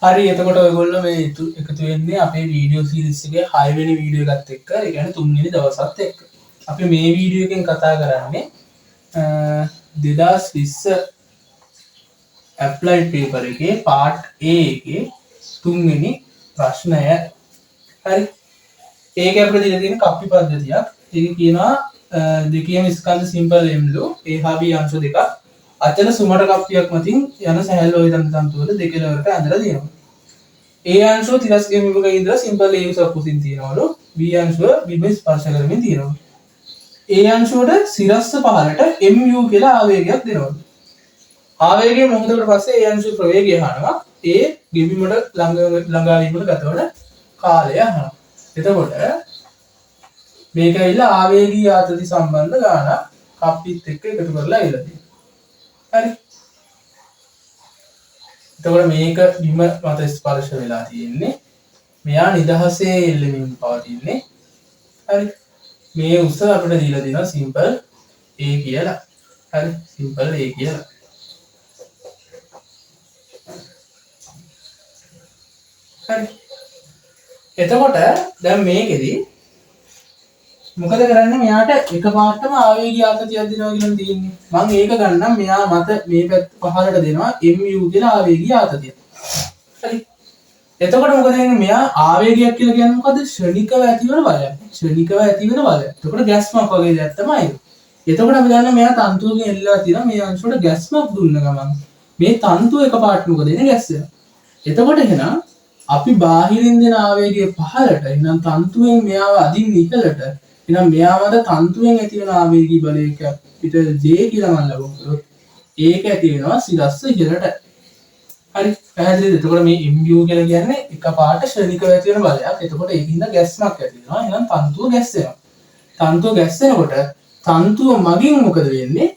හරි එතකොට ඔයගොල්ලෝ මේ එකතු වෙන්නේ අපේ වීඩියෝ සීරීස් එකේ 6 වෙනි වීඩියෝ එකත් එක්ක. ඒ කියන්නේ 3 වෙනි දවසත් එක්ක. අපි මේ වීඩියෝ එකෙන් කතා කරන්නේ 2020 ඇප්ලයිඩ් පේපර් එකේ පාර්ට් A එකේ 3 වෙනි ප්‍රශ්නය. හරි. ඒක අපිට දීලා තියෙන කප්පි පද්ධතියක්. ඒක කියනවා දෙකියම ස්කන්ධ සිම්පල් එම්ලු A හා B අංශ දෙකක් අචල සුමට කප්පියක් මතින් යන සැහැල්ලු වේදන තන්තුවල දෙකලවරට ඇඳලා තියෙනවා. A අංශුව තිරස්ගේ විභවක ඉඳලා සිම්පල් A උසක් කුසින් තියෙනවලු. B අංශුව බිම ස්පර්ශ කරමින් තියෙනවා. A අංශුවට සිරස්ස පහලට mu කියලා ආවේගයක් දෙනවලු. ආවේගය මොහොතකට පස්සේ A අංශුව ප්‍රවේගය අහනවා. A ගෙබිමට ළඟා වීමට ගතවන කාලය අහනවා. එතකොට මේක ඇවිල්ලා ආවේගී ආතති සම්බන්ධ ගාන කප්පිත් එක්ක එකතු කරලා ඇවිල්ලා තියෙනවා. හරි. එතකොට මේක බිම මත ස්පර්ශ වෙලා තියෙන්නේ. මෙයා නිදහසේ එල්ලෙමින් පවතින්නේ. හරි. මේ උස අපිට දීලා දෙනවා සිම්පල් A කියලා. හරි. සිම්පල් A කියලා. හරි. එතකොට දැන් මේකෙදි මොකද කරන්නේ මෙයාට එකපාරටම ආවේගී ආතතියක් දෙනවා කියලා තියෙන්නේ. මම ඒක ගන්නම් මෙයා මත මේ පැත්ත පහලට දෙනවා mu කියලා ආවේගී ආතතිය. හරි. එතකොට මොකද වෙන්නේ මෙයා ආවේගයක් කියලා කියන්නේ මොකද? ශ්‍රණිකව ඇතිවන බලයක්. ශ්‍රණිකව ඇතිවන බලය. එතකොට ගැස්මක් වගේ දෙයක් තමයි. එතකොට අපි දන්නවා මෙයා තන්තුවකින් එල්ලලා තියෙනවා මේ අංශුවට ගැස්මක් දුන්න ගමන් මේ තන්තුව එකපාරට මොකද වෙන්නේ ගැස්සෙනවා. එතකොට එහෙනම් අපි බාහිරින් දෙන ආවේගය පහලට එහෙනම් තන්තුවෙන් මෙයාව අදින් ඉහළට එහෙනම් මෙයාවද තන්තුවෙන් ඇති වෙන ආවේගී බලයක පිට J කියලා මම ලබනකොට ඒක ඇති වෙනවා සිරස්ස ඉහළට. හරි පැහැදිලිද? එතකොට මේ mu කියලා කියන්නේ එකපාරට ශ්‍රේණිකව ඇති වෙන බලයක්. එතකොට ඒකින්ද ගැස්මක් ඇති වෙනවා. එහෙනම් තන්තුව ගැස්සෙනවා. තන්තුව ගැස්සෙනකොට තන්තුව මගින් මොකද වෙන්නේ?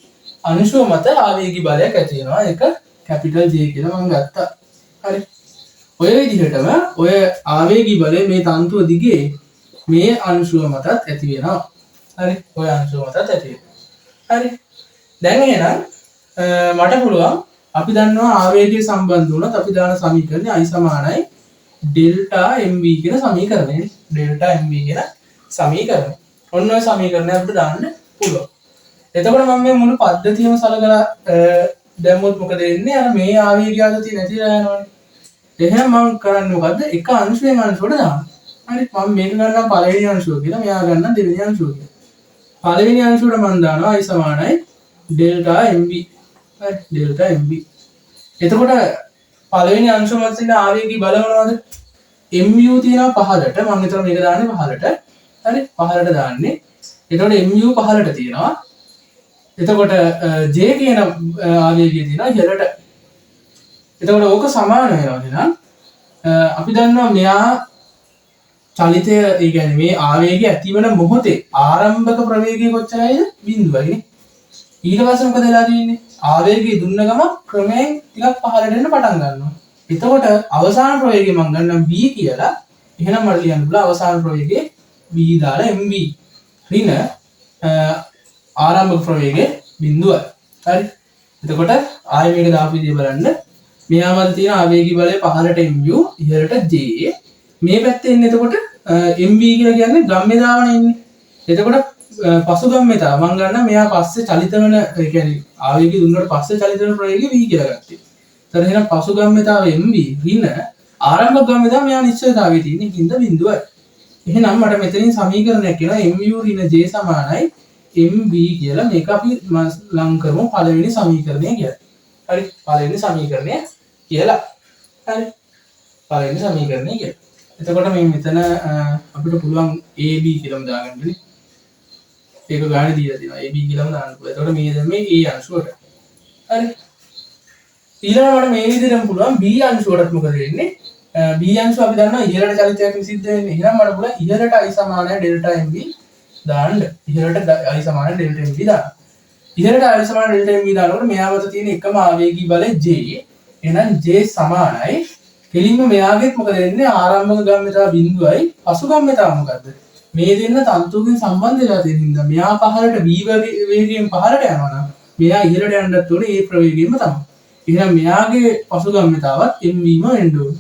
අංශුව මත ආවේගී බලයක් ඇති වෙනවා. ඒක කැපිටල් J කියලා මම ගත්තා. හරි. ඔය විදිහටම ඔය ආවේගී බලය මේ තන්තුව දිගේ මේ අංශුව මතත් ඇති වෙනවා. හරි. ඔය අංශුව මතත් ඇති වෙනවා. හරි. දැන් එහෙනම් මට පුළුවන් අපි දන්නවා ආවේගය සම්බන්ධ වුණත් අපි දාන සමීකරණය I සමානයි ඩෙල්ටා mv කියන සමීකරණය. ඩෙල්ටා mv කියන සමීකරණය. ඔන්න ඔය සමීකරණය අපිට දාන්න පුළුවන්. එතකොට මම මේ මුළු පද්ධතියම සලකලා දැම්මොත් මොකද වෙන්නේ? අර මේ ආවේගය ආතතිය නැතිලා යනවනේ. එහෙනම් මම කරන්නේ මොකද්ද? එක අංශුවෙන් අංශුවට දාන්න. හරි. මම මේක ගන්නම් පළවෙනි අංශුව කියලා. මෙයා ගන්නම් දෙවෙනි අංශුව කියලා. පළවෙනි අංශුවට මම දානවා I සමානයි ඩෙල්ටා mv. හරි. Delta mv. එතකොට පළවෙනි අංශුව මත තියෙන ආවේගී බල මොනවද? mu තියෙනවා පහලට. මම හිතනවා මේක දාන්නේ පහලට. හරි. පහලට දාන්නේ. එතකොට mu පහලට තියෙනවා. එතකොට J කියන ආවේගය තියෙනවා ඉහළට. එතකොට ඕක සමාන වෙනවා එහෙනම් අපි දන්නවා මෙයා චලිතය ඒ කියන්නේ මේ ආවේගය ඇතිවන මොහොතේ ආරම්භක ප්‍රවේගය කොච්චරයිද? 0යි නේ. ඊට පස්සේ මොකද වෙලා තියෙන්නේ? ආවේගය දුන්න ගම ක්‍රමයෙන් ටිකක් පහළට එන්න පටන් ගන්නවා. එතකොට අවසාන ප්‍රවේගය මම ගන්නම් v කියලා. එහෙනම් මට ලියන්න පුළුවන් අවසාන ප්‍රවේගය v දාලා mv. ඍණ ආරම්භක ප්‍රවේගය 0යි. හරි. එතකොට ආයෙ මේක දාපු විදිය බලන්න. මෙයා මත තියෙන ආවේගී බලය පහළට mu ඉහළට J. මේ පැත්තේ ඉන්නේ එතකොට mv කියලා කියන්නේ ගම්ම්‍යතාවනේ ඉන්නේ. එතකොට පසු ගම්ම්‍යතාව මම ගන්න මෙයා පස්සේ චලිත වෙන ඒ කියන්නේ ආවේගය දුන්නාට පස්සේ චලිත වෙන ප්‍රවේගය v කියලා ගත්තා. ඒතර එහෙනම් පසු ගම්ම්‍යතාව mv ඍණ ආරම්භක ගම්ම්‍යතාව මෙයා නිශ්චිතතාවයේ තියෙන හිඳ බිඳුවයි. එහෙනම් මට මෙතනින් සමීකරණයක් කියනවා mu ඍණ J සමානයි mv කියලා. මේක අපි ලං කරමු පළවෙනි සමීකරණය කියලා. හරි. පළවෙනි සමීකරණය කියලා. හරි. පළවෙනි සමීකරණය කියලා. එතකොට මේ මෙතන අපිට පුළුවන් AB කියලාම දාගන්නනේ. ඒක ගානේ දීලා තියෙනවා. AB කියලාම දාන්න පුළුවන්. එතකොට මේ දැන් මේ A අංශුවට. හරි. ඊළඟට මේ විදිහටම පුළුවන් B අංශුවටත් මොකද වෙන්නේ? B අංශුව අපි දන්නවා ඉහළට චලිතයක් සිද්ධ වෙන්නේ. එහෙනම් මට පුළුවන් ඉහළට I සමානයි ඩෙල්ටා mv දාන්න. ඉහළට I සමානයි ඩෙල්ටා mv දාන්න. ඉහළට I සමානයි ඩෙල්ටා mv දානකොට මෙයා මත තියෙන එකම ආවේගී බලය J. එහෙනම් J සමානයි කෙලින්ම මෙයාගෙත් මොකද වෙන්නේ? ආරම්භක ගම්ම්‍යතාව 0යි පසු ගම්ම්‍යතාව මොකද්ද? මේ දෙන්න තන්තුවකින් සම්බන්ධ වෙලා තියෙන හින්දා මෙයා පහළට v වේගයෙන් පහළට යනවා නම් මෙයා ඉහළට යන්නත් ඕනේ ඒ ප්‍රවේගයෙන්ම තමයි. එහෙනම් මෙයාගේ පසු ගම්ම්‍යතාවත් mv ම වෙන්න ඕනේ.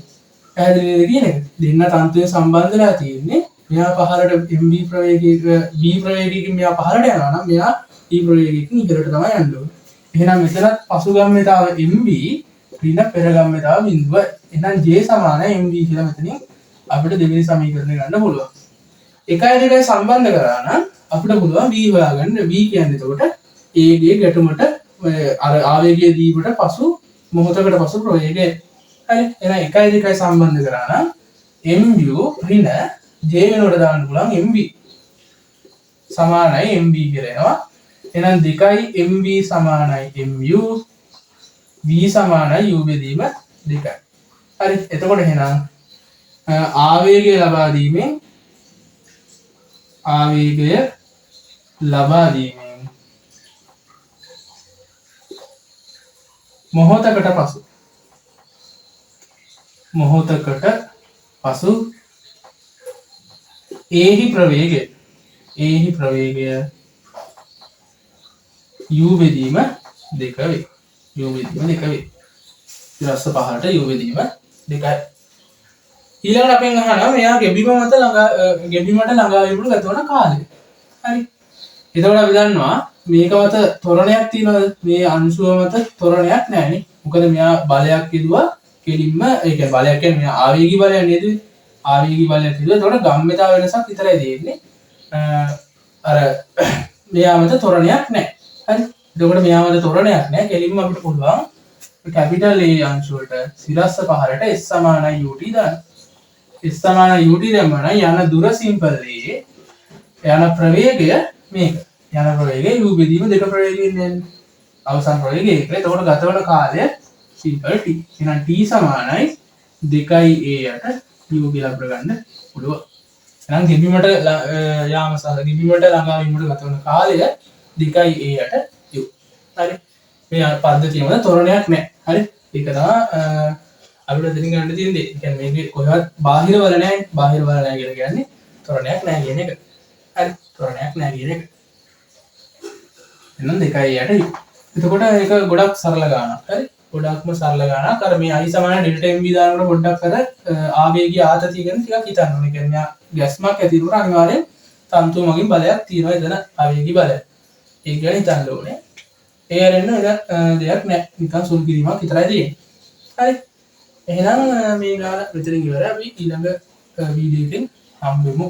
පැහැදිලිද කියන එක. දෙන්න තන්තුවේ සම්බන්ධ වෙලා තියෙන්නේ. මෙයා පහළට mv ප්‍රවේගයක v ප්‍රවේගයකින් මෙයා පහළට යනවා නම් මෙයා e ප්‍රවේගයකින් ඉහළට තමයි යන්න ඕනේ. එහෙනම් මෙතනත් පසුගම්‍යතාව mv ඍණ පෙරගම්‍යතාව බිඳුව. එහෙනම් j සමානයි mv කියලා මෙතනින් අපිට දෙවෙනි සමීකරණය ගන්න පුළුවන්. 1 2 සම්බන්ධ කරා නම් අපිට පුළුවන් v හොයාගන්න. v කියන්නේ එතකොට a ගේ ගැටුමට අර ආවේගයේ දීපට පසු මොහොතකට පසු ප්‍රවේගය. හරි. එහෙනම් 1 2 සම්බන්ධ කරා නම් mu ඍණ j වෙනුවට දාන්න පුළුවන් mv සමානයි mv කියලා එනවා. එහෙනම් 2 mv සමානයි mu v සමානයි u බෙදීම 2. හරි. එතකොට එහෙනම් ආවේගය ලබා දීමෙන් මොහොතකට පසු ඒහි ප්‍රවේගය u බෙදීම 2 වේ. ඊළඟට අපෙන් අහනවා මෙයා ගෙබීමට ළඟා වීමට ගත වන කාලය. හරි. එතකොට අපි දන්නවා මේක මත ත්වරණයක් තියෙනවද? මේ අංශුව මත ත්වරණයක් නැහැ නේ. මොකද මෙයා බලයක් යදුවා කෙලින්ම ඒ කියන්නේ බලයක් කියන්නේ මෙයා ආවේගී බලයක් නේද? ආවේගී බලයක් යදුවා. එතකොට ගම්‍යතාව වෙනසක් විතරයි තියෙන්නේ. අර මෙයා මත ත්වරණයක් නැහැ. හරි. එතකොට මෙයා මත ත්වරණයක් නැහැ. කෙලින්ම අපිට පුළුවන් කැපිටල් A අංශුවට සිරස්ස පහළට s සමානයි ut දාන්න. s සමානයි ut දැම්මම යන දුර සිම්පල් A යන ප්‍රවේගය මේක. යන ප්‍රවේගය u බෙදීම 2 ප්‍රවේගයෙන් යන්නේ. අවසන් ප්‍රවේගය ඒක. එතකොට ගතවන කාලය සිම්පල් t. එහෙනම් t සමානයි 2a යට u කියලා අපිට ගන්න පුළුවන්. එහෙනම් ගෙබීමට යාම සහ ගෙබීමට ළඟා වීමට ගතවන කාලය 2a යට u. හරි. මේ පද්ධතියම තොරණයක් නැහැ. හරි. ඒක තමයි අපිට දෙන්න ගන්න තියෙන දේ. ඒ කියන්නේ මේකේ කොහෙවත් බාහිර වල නැහැ. බාහිර වල නැහැ කියලා කියන්නේ තොරණයක් නැහැ කියන එක. හරි. තොරණයක් නැහැ කියන එක. එහෙනම් 2යට u. එතකොට ඒක ගොඩක් සරල ගානක්. හරි. ගොඩක්ම සරල ගානක්. අර මේ i සමාන ඩෙල්ටා mv දානකොට පොඩ්ඩක් අර ආවේගීය ආතතිය ගැන ටිකක් හිතන්න ඕනේ. ඒ කියන්නේ ගැස්මක් ඇති වුණා අනිවාර්යෙන් තන්තුව මගින් බලයක් තියෙනවා. එතන ආවේගී බලය. ඒක ගැන හිතන්න ඕනේ. ඒ අරෙන්න දෙයක් නැහැ. නිකන් සුළු කිරීමක් විතරයි තියෙන්නේ. හරි. එහෙනම් මේ ගාන මෙතනින් ඉවරයි. අපි ඊළඟ වීඩියෝ එකෙන් හම්බෙමු.